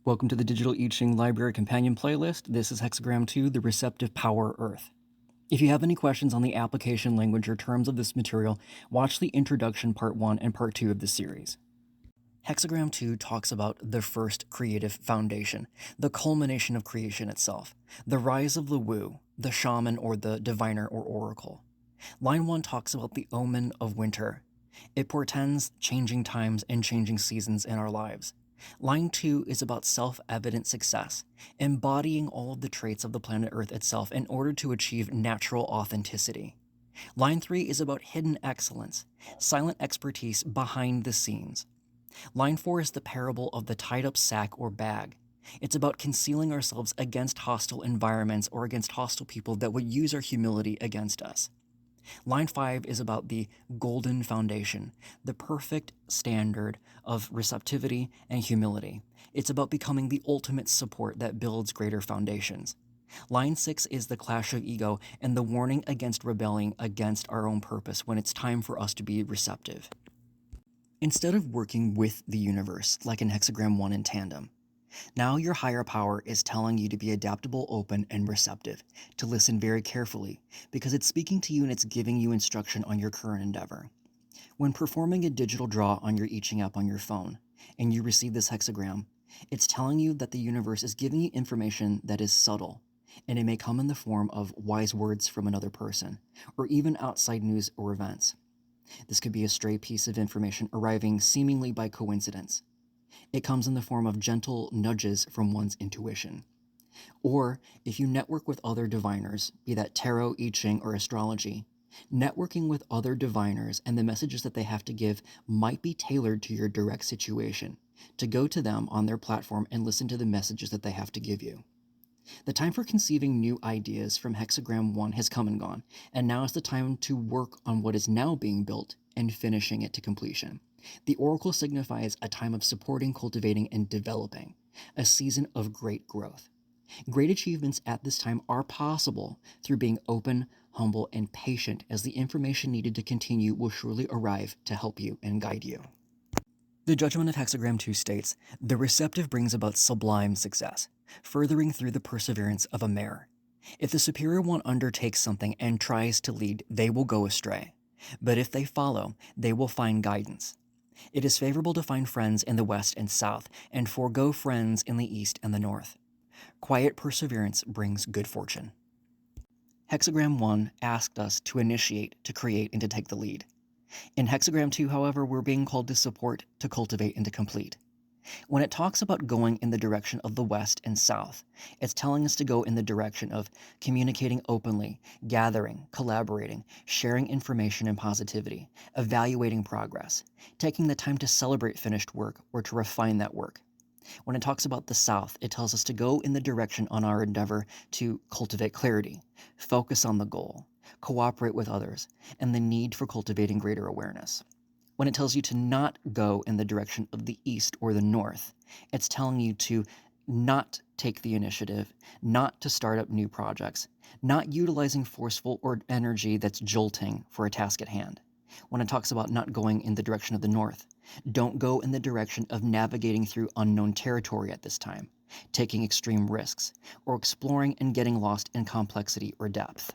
Welcome to the Digital I Ching Library Companion Playlist. This is Hexagram 2, the Receptive Power Earth. If you have any questions on the application, language, or terms of this material, watch the introduction Part 1 and Part 2 of the series. Hexagram 2 talks about the first creative foundation, the culmination of creation itself, the rise of the Wu, the shaman or the diviner or oracle. Line 1 talks about the omen of winter. It portends changing times and changing seasons in our lives. Line 2 is about self-evident success, embodying all of the traits of the planet Earth itself in order to achieve natural authenticity. Line 3 is about hidden excellence, silent expertise behind the scenes. Line 4 is the parable of the tied-up sack or bag. It's about concealing ourselves against hostile environments or against hostile people that would use our humility against us. Line 5 is about the golden foundation, the perfect standard of receptivity and humility. It's about becoming the ultimate support that builds greater foundations. Line 6 is the clash of ego and the warning against rebelling against our own purpose when it's time for us to be receptive. Instead of working with the universe, like in Hexagram 1 in tandem, now your higher power is telling you to be adaptable, open, and receptive, to listen very carefully, because it's speaking to you and it's giving you instruction on your current endeavor. When performing a digital draw on your I Ching app on your phone, and you receive this hexagram, it's telling you that the universe is giving you information that is subtle, and it may come in the form of wise words from another person, or even outside news or events. This could be a stray piece of information arriving seemingly by coincidence. It comes in the form of gentle nudges from one's intuition. Or, if you network with other diviners, be that tarot, I Ching, or astrology, networking with other diviners and the messages that they have to give might be tailored to your direct situation, to go to them on their platform and listen to the messages that they have to give you. The time for conceiving new ideas from Hexagram 1 has come and gone, and now is the time to work on what is now being built and finishing it to completion. The Oracle signifies a time of supporting, cultivating, and developing, a season of great growth. Great achievements at this time are possible through being open, humble, and patient, as the information needed to continue will surely arrive to help you and guide you. The judgment of Hexagram 2 states, the receptive brings about sublime success, furthering through the perseverance of a mare. If the superior one undertakes something and tries to lead, they will go astray. But if they follow, they will find guidance. It is favorable to find friends in the west and south, and forego friends in the east and the north. Quiet perseverance brings good fortune. Hexagram 1 asked us to initiate, to create, and to take the lead. In Hexagram 2, however, we're being called to support, to cultivate, and to complete. When it talks about going in the direction of the west and south, it's telling us to go in the direction of communicating openly, gathering, collaborating, sharing information and positivity, evaluating progress, taking the time to celebrate finished work or to refine that work. When it talks about the south, it tells us to go in the direction on our endeavor to cultivate clarity, focus on the goal, cooperate with others, and the need for cultivating greater awareness. When it tells you to not go in the direction of the east or the north, it's telling you to not take the initiative, not to start up new projects, not utilizing forceful or energy that's jolting for a task at hand. When it talks about not going in the direction of the north, don't go in the direction of navigating through unknown territory at this time, taking extreme risks, or exploring and getting lost in complexity or depth.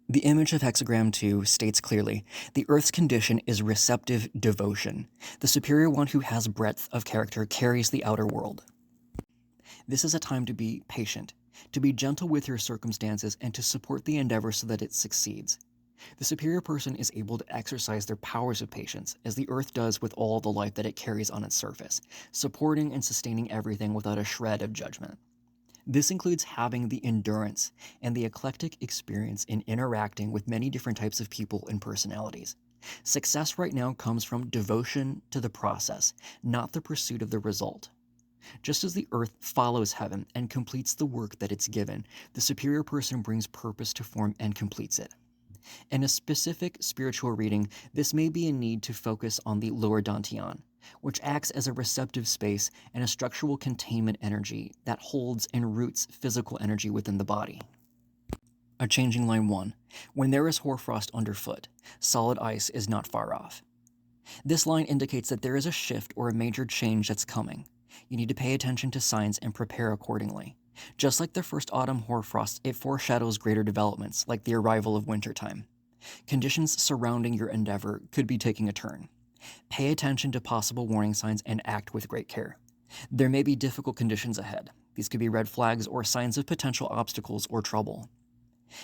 The image of Hexagram 2 states clearly, the Earth's condition is receptive devotion. The superior one who has breadth of character carries the outer world. This is a time to be patient, to be gentle with your circumstances, and to support the endeavor so that it succeeds. The superior person is able to exercise their powers of patience, as the Earth does with all the life that it carries on its surface, supporting and sustaining everything without a shred of judgment. This includes having the endurance and the eclectic experience in interacting with many different types of people and personalities. Success right now comes from devotion to the process, not the pursuit of the result. Just as the earth follows heaven and completes the work that it's given, the superior person brings purpose to form and completes it. In a specific spiritual reading, this may be a need to focus on the lower dantian, which acts as a receptive space and a structural containment energy that holds and roots physical energy within the body. A changing line 1. When there is hoarfrost underfoot, solid ice is not far off. This line indicates that there is a shift or a major change that's coming. You need to pay attention to signs and prepare accordingly. Just like the first autumn hoarfrost, it foreshadows greater developments, like the arrival of wintertime. Conditions surrounding your endeavor could be taking a turn. Pay attention to possible warning signs and act with great care. There may be difficult conditions ahead. These could be red flags or signs of potential obstacles or trouble.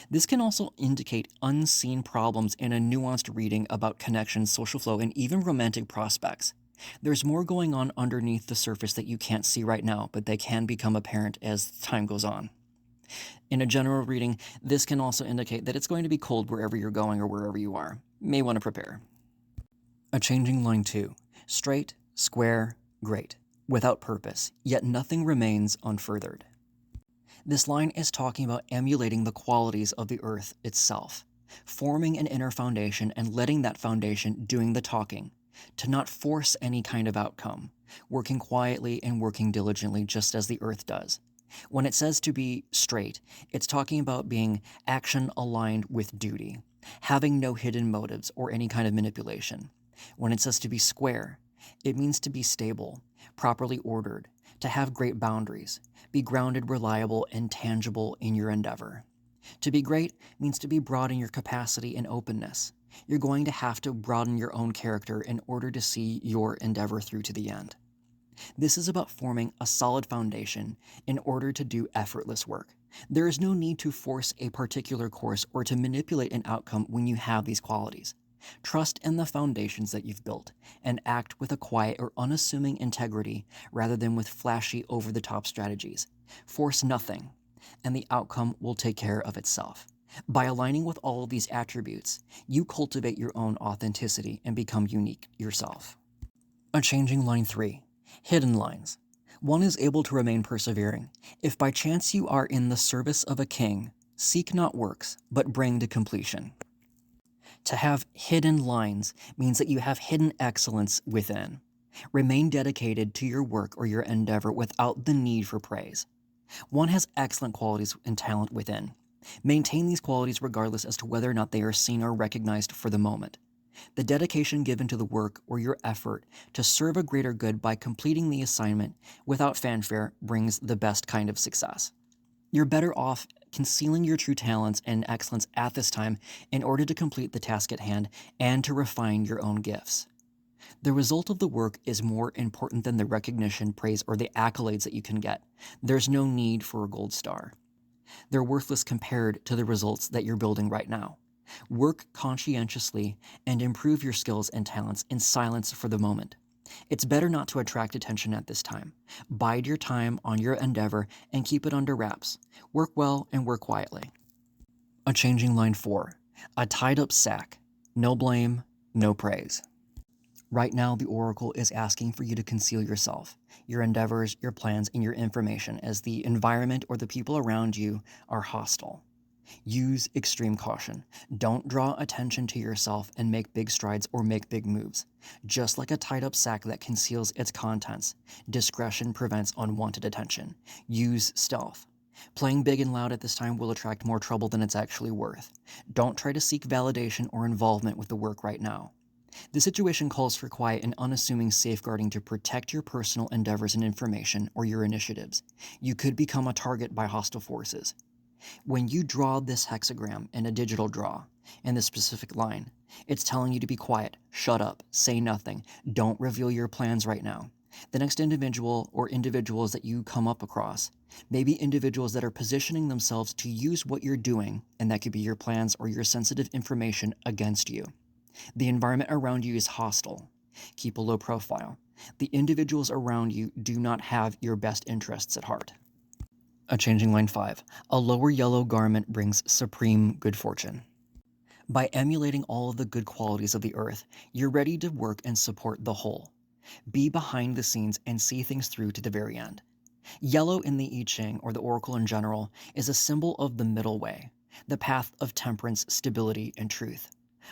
This can also indicate unseen problems in a nuanced reading about connections, social flow, and even romantic prospects. There's more going on underneath the surface that you can't see right now, but they can become apparent as time goes on. In a general reading, this can also indicate that it's going to be cold wherever you're going or wherever you are. May want to prepare. A changing line 2. Straight, square, great. Without purpose, yet nothing remains unfurthered. This line is talking about emulating the qualities of the earth itself, forming an inner foundation and letting that foundation doing the talking, to not force any kind of outcome, working quietly and working diligently just as the earth does. When it says to be straight, it's talking about being action aligned with duty, having no hidden motives or any kind of manipulation. When it says to be square, it means to be stable, properly ordered, to have great boundaries, be grounded, reliable, and tangible in your endeavor. To be great means to be broad in your capacity and openness. You're going to have to broaden your own character in order to see your endeavor through to the end. This is about forming a solid foundation in order to do effortless work. There is no need to force a particular course or to manipulate an outcome when you have these qualities. Trust in the foundations that you've built and act with a quiet or unassuming integrity rather than with flashy, over-the-top strategies. Force nothing, and the outcome will take care of itself. By aligning with all of these attributes, you cultivate your own authenticity and become unique yourself. A changing line 3. Hidden lines. One is able to remain persevering. If by chance you are in the service of a king, seek not works, but bring to completion. To have hidden lines means that you have hidden excellence within. Remain dedicated to your work or your endeavor without the need for praise. One has excellent qualities and talent within. Maintain these qualities regardless as to whether or not they are seen or recognized for the moment. The dedication given to the work or your effort to serve a greater good by completing the assignment without fanfare brings the best kind of success. You're better off concealing your true talents and excellence at this time in order to complete the task at hand and to refine your own gifts. The result of the work is more important than the recognition, praise, or the accolades that you can get. There's no need for a gold star. They're worthless compared to the results that you're building right now. Work conscientiously and improve your skills and talents in silence for the moment. It's better not to attract attention at this time. Bide your time on your endeavor and keep it under wraps. Work well and work quietly. A changing line 4. A tied up sack. No blame, no praise. Right now, the Oracle is asking for you to conceal yourself, your endeavors, your plans, and your information as the environment or the people around you are hostile. Use extreme caution. Don't draw attention to yourself and make big strides or make big moves. Just like a tied-up sack that conceals its contents, discretion prevents unwanted attention. Use stealth. Playing big and loud at this time will attract more trouble than it's actually worth. Don't try to seek validation or involvement with the work right now. The situation calls for quiet and unassuming safeguarding to protect your personal endeavors and information or your initiatives. You could become a target by hostile forces. When you draw this hexagram in a digital draw, in this specific line, it's telling you to be quiet, shut up, say nothing, don't reveal your plans right now. The next individual or individuals that you come up across may be individuals that are positioning themselves to use what you're doing, and that could be your plans or your sensitive information, against you. The environment around you is hostile. Keep a low profile. The individuals around you do not have your best interests at heart. A changing line 5. A lower yellow garment brings supreme good fortune. By emulating all of the good qualities of the earth, you're ready to work and support the whole. Be behind the scenes and see things through to the very end. Yellow in the I Ching, or the Oracle in general, is a symbol of the middle way, the path of temperance, stability, and truth.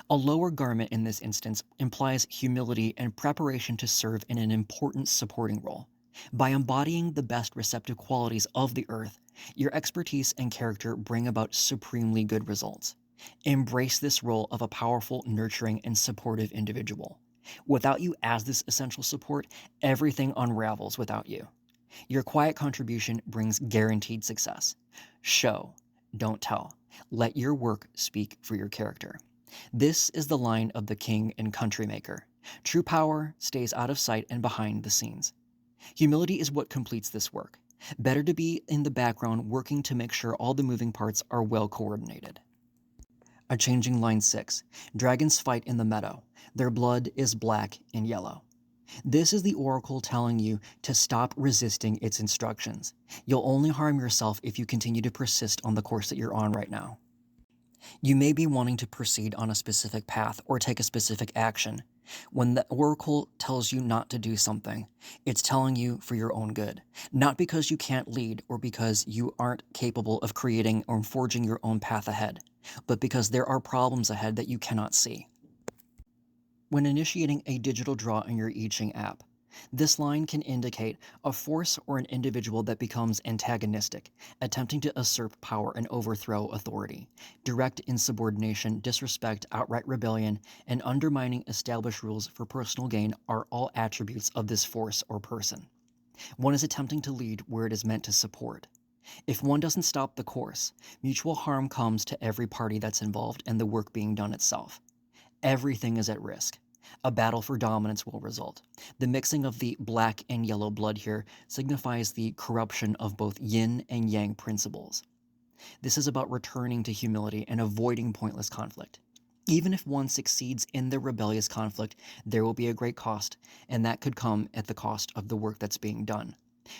A lower garment in this instance implies humility and preparation to serve in an important supporting role. By embodying the best receptive qualities of the earth, your expertise and character bring about supremely good results. Embrace this role of a powerful, nurturing, and supportive individual. Without you as this essential support, everything unravels without you. Your quiet contribution brings guaranteed success. Show, don't tell. Let your work speak for your character. This is the line of the king and country maker. True power stays out of sight and behind the scenes. Humility is what completes this work. Better to be in the background working to make sure all the moving parts are well coordinated. A changing line 6. Dragons fight in the meadow. Their blood is black and yellow. This is the oracle telling you to stop resisting its instructions. You'll only harm yourself if you continue to persist on the course that you're on right now. You may be wanting to proceed on a specific path or take a specific action. When the oracle tells you not to do something, it's telling you for your own good, not because you can't lead or because you aren't capable of creating or forging your own path ahead, but because there are problems ahead that you cannot see. When initiating a digital draw in your CHING app, this line can indicate a force or an individual that becomes antagonistic, attempting to usurp power and overthrow authority. Direct insubordination, disrespect, outright rebellion, and undermining established rules for personal gain are all attributes of this force or person. One is attempting to lead where it is meant to support. If one doesn't stop the course, mutual harm comes to every party that's involved and the work being done itself. Everything is at risk. A battle for dominance will result. The mixing of the black and yellow blood here signifies the corruption of both yin and yang principles. This is about returning to humility and avoiding pointless conflict. Even if one succeeds in the rebellious conflict, there will be a great cost, and that could come at the cost of the work that's being done.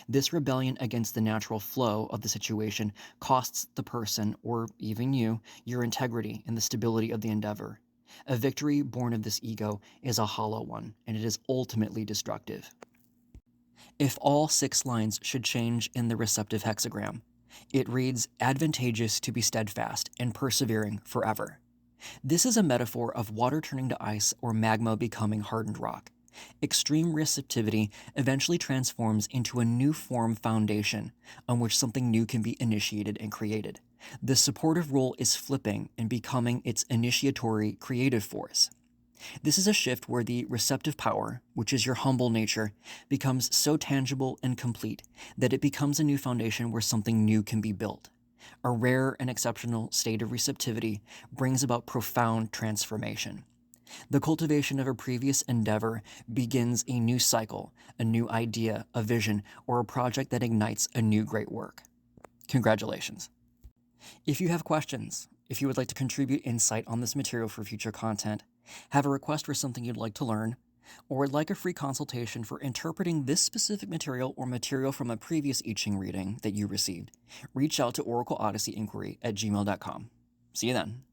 This rebellion against the natural flow of the situation costs the person, or even you, your integrity and the stability of the endeavor. A victory born of this ego is a hollow one, and it is ultimately destructive. If all 6 lines should change in the receptive hexagram, it reads, advantageous to be steadfast and persevering forever. This is a metaphor of water turning to ice or magma becoming hardened rock. Extreme receptivity eventually transforms into a new form foundation on which something new can be initiated and created. The supportive role is flipping and becoming its initiatory creative force. This is a shift where the receptive power, which is your humble nature, becomes so tangible and complete that it becomes a new foundation where something new can be built. A rare and exceptional state of receptivity brings about profound transformation. The cultivation of a previous endeavor begins a new cycle, a new idea, a vision, or a project that ignites a new great work. Congratulations. If you have questions, if you would like to contribute insight on this material for future content, have a request for something you'd like to learn, or would like a free consultation for interpreting this specific material or material from a previous CHING reading that you received, reach out to oracleodysseyinquiry@gmail.com. See you then.